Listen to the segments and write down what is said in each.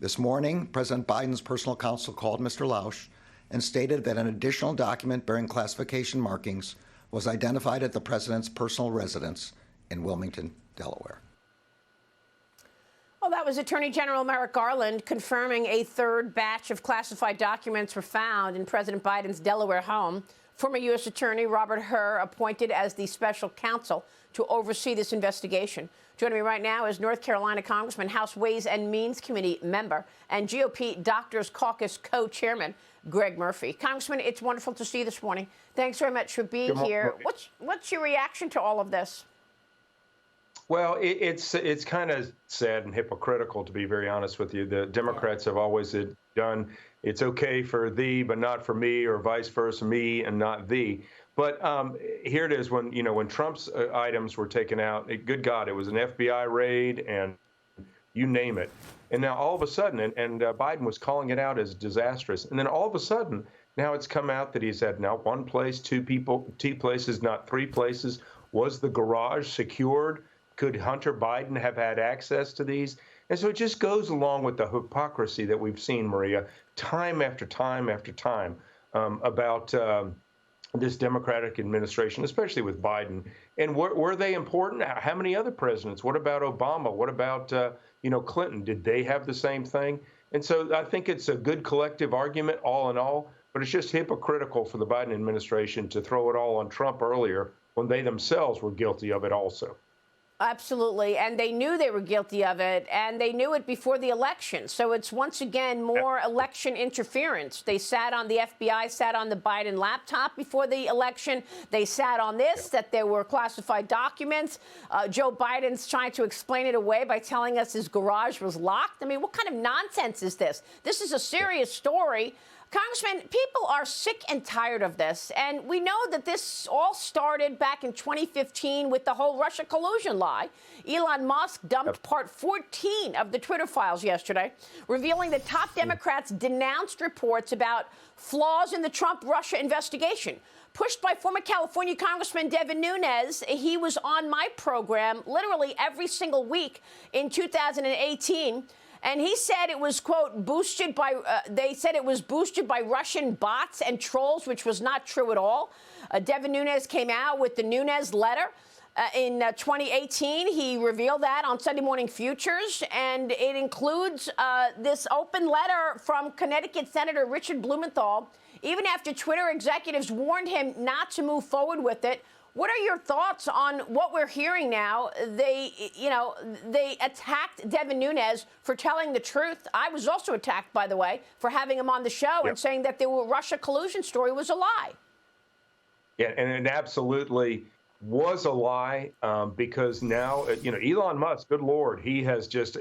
This morning, President Biden's personal counsel called Mr. Lausch and stated that an additional document bearing classification markings was identified at the president's personal residence in Wilmington, Delaware. Well, that was Attorney General Merrick Garland confirming a third batch of classified documents were found in President Biden's Delaware home. Former U.S. Attorney Robert Hur appointed as the special counsel to oversee this investigation. Joining me right now is North Carolina Congressman, House Ways and Means Committee member, and GOP Doctors Caucus co-chairman Greg Murphy. Congressman, it's wonderful to see you this morning. Thanks very much for being here. What's your reaction to all of this? Well, it's kind of sad and hypocritical, to be very honest with you. The Democrats have always done it's okay for thee, but not for me, or vice versa, me and not thee. But here it is when Trump's items were taken out. Good God, it was an FBI raid and you name it. And now all of a sudden, and Biden was calling it out as disastrous. And then all of a sudden, now it's come out that he's had now one place, two places, not three places. Was the garage secured? Could Hunter Biden have had access to these? And so it just goes along with the hypocrisy that we've seen, Maria, time after time after time about this Democratic administration, especially with Biden. And were they important? How many other presidents? What about Obama? What about, Clinton? Did they have the same thing? And so I think it's a good collective argument, all in all, but it's just hypocritical for the Biden administration to throw it all on Trump earlier when they themselves were guilty of it also. Absolutely. And they knew they were guilty of it, and they knew it before the election. So it's once again more election interference. They sat on, the FBI sat on the Biden laptop before the election. They sat on this, that there were classified documents. Joe Biden's trying to explain it away by telling us his garage was locked. I mean, what kind of nonsense is this? This is a serious story. Congressman, people are sick and tired of this, and we know that this all started back in 2015 with the whole Russia collusion lie. Elon Musk dumped part 14 of the Twitter files yesterday, revealing that top Democrats denounced reports about flaws in the Trump-Russia investigation. Pushed by former California Congressman Devin Nunes, he was on my program literally every single week in 2018. And he said it was, quote, boosted by, they said it was boosted by Russian bots and trolls, which was not true at all. Devin Nunes came out with the Nunes letter in 2018. He revealed that on Sunday Morning Futures, and it includes this open letter from Connecticut Senator Richard Blumenthal, even after Twitter executives warned him not to move forward with it. What are your thoughts on what we're hearing now? They attacked Devin Nunes for telling the truth. I was also attacked, by the way, for having him on the show and saying that the Russia collusion story was a lie. Yeah, and it absolutely was a lie because now, Elon Musk, good Lord, he has just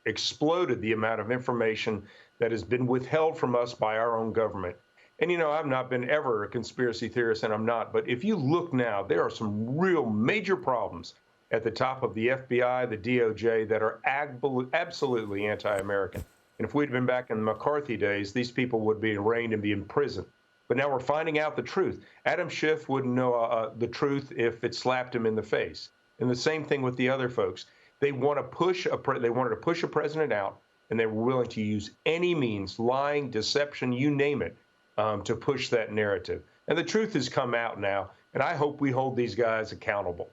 exploded the amount of information that has been withheld from us by our own government. And, I've not been ever a conspiracy theorist, and I'm not. But if you look now, there are some real major problems at the top of the FBI, the DOJ, that are absolutely anti-American. And if we'd been back in the McCarthy days, these people would be arraigned and be in prison. But now we're finding out the truth. Adam Schiff wouldn't know the truth if it slapped him in the face. And the same thing with the other folks. They want to push they wanted to push a president out, and they were willing to use any means, lying, deception, you name it, to push that narrative. And the truth has come out now, and I hope we hold these guys accountable.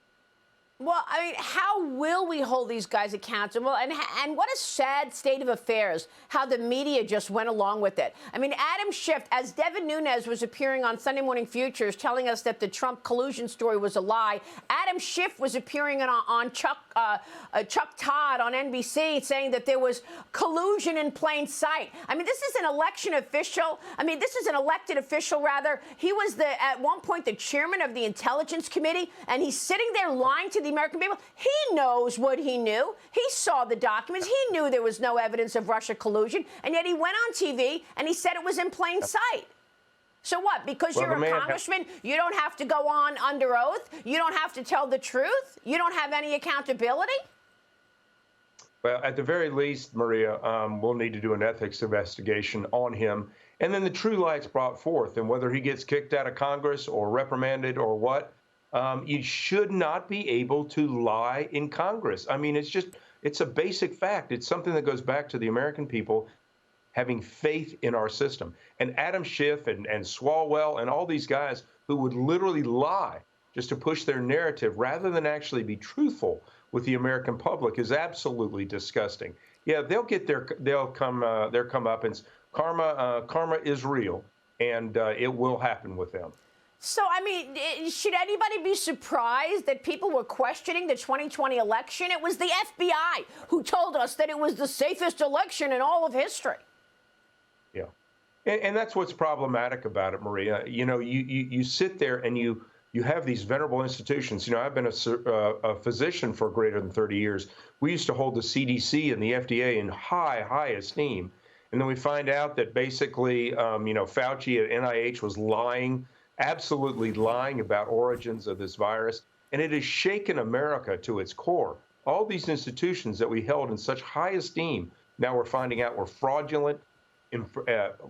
Well, I mean, how will we hold these guys accountable? And what a sad state of affairs, how the media just went along with it. I mean, Adam Schiff, as Devin Nunes was appearing on Sunday Morning Futures telling us that the Trump collusion story was a lie, Adam Schiff was appearing on Chuck Todd on NBC saying that there was collusion in plain sight. I mean, this is an election official. I mean, this is an elected official, rather. He was at one point the chairman of the Intelligence Committee, and he's sitting there lying to the American people. He knows what he knew. He saw the documents. He knew there was no evidence of Russia collusion, and yet he went on TV and he said it was in plain sight. So what? Because you're a congressman, you don't have to go on under oath? You don't have to tell the truth? You don't have any accountability? Well, at the very least, Maria, we'll need to do an ethics investigation on him. And then the true light's brought forth. And whether he gets kicked out of Congress or reprimanded or what, you should not be able to lie in Congress. I mean, it's just It's a basic fact. It's something that goes back to the American people having faith in our system. And Adam Schiff and Swalwell and all these guys who would literally lie just to push their narrative rather than actually be truthful with the American public is absolutely disgusting. Yeah, they'll get their comeuppance. Karma is real, and it will happen with them. So, I mean, should anybody be surprised that people were questioning the 2020 election? It was the FBI who told us that it was the safest election in all of history. Yeah. And that's what's problematic about it, Maria. You know, you sit there and you have these venerable institutions. You know, I've been a physician for greater than 30 years. We used to hold the CDC and the FDA in high esteem. And then we find out that basically, you know, Fauci at NIH was lying, absolutely lying about origins of this virus. And it has shaken America to its core. All these institutions that we held in such high esteem, now we're finding out were fraudulent,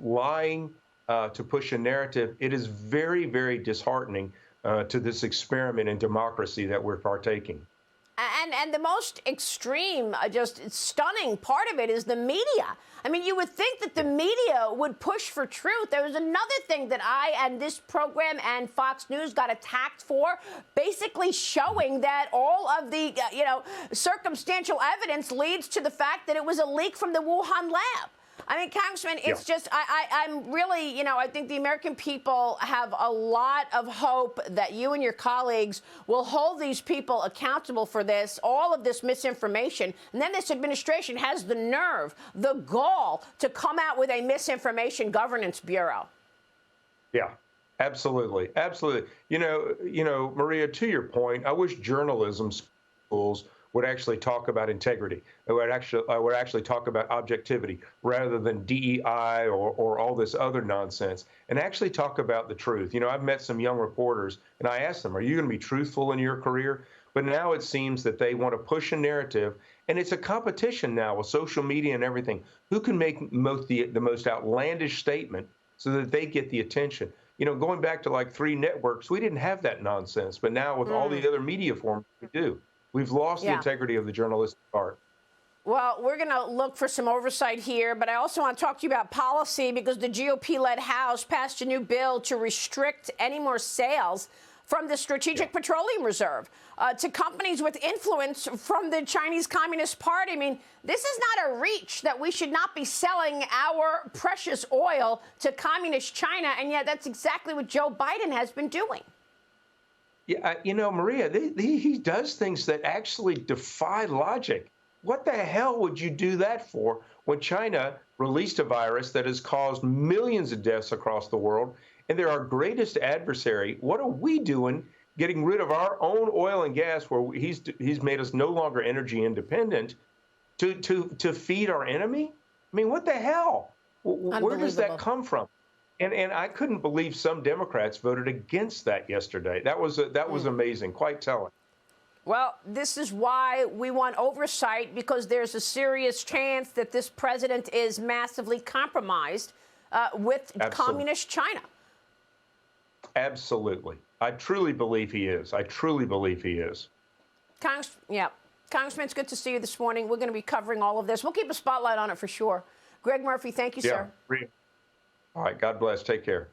lying to push a narrative. It is very, very disheartening to this experiment in democracy that we're partaking. And the most extreme, just stunning part of it is the media. I mean, you would think that the media would push for truth. There was another thing that I and this program and Fox News got attacked for, basically showing that all of the, circumstantial evidence leads to the fact that it was a leak from the Wuhan lab. I mean, Congressman, it's just, I'm really, I think the American people have a lot of hope that you and your colleagues will hold these people accountable for this, all of this misinformation. And then this administration has the nerve, the gall to come out with a misinformation governance bureau. Yeah, absolutely. Absolutely. You know, Maria, to your point, I wish journalism schools would actually talk about integrity. It would actually talk about objectivity rather than DEI or all this other nonsense, and actually talk about the truth. You know, I've met some young reporters, and I asked them, "Are you going to be truthful in your career?" But now it seems that they want to push a narrative, and it's a competition now with social media and everything. Who can make the most outlandish statement so that they get the attention? You know, going back to like 3 networks, we didn't have that nonsense, but now with all the other media forms, we do. We've lost the integrity of the journalistic art. Well, we're going to look for some oversight here, but I also want to talk to you about policy because the GOP-led House passed a new bill to restrict any more sales from the Strategic Petroleum Reserve to companies with influence from the Chinese Communist Party. I mean, this is not a reach that we should not be selling our precious oil to Communist China, and yet that's exactly what Joe Biden has been doing. Yeah, you know, Maria, he does things that actually defy logic. What the hell would you do that for when China released a virus that has caused millions of deaths across the world, and they're our greatest adversary? What are we doing getting rid of our own oil and gas where he's made us no longer energy independent to feed our enemy? I mean, what the hell? Where does that come from? And I couldn't believe some Democrats voted against that yesterday. That was amazing, quite telling. Well, this is why we want oversight, because there's a serious chance that this president is massively compromised with Communist China. Absolutely. I truly believe he is. I truly believe he is. Congressman, it's good to see you this morning. We're going to be covering all of this. We'll keep a spotlight on it for sure. Greg Murphy, thank you, sir. All right. God bless. Take care.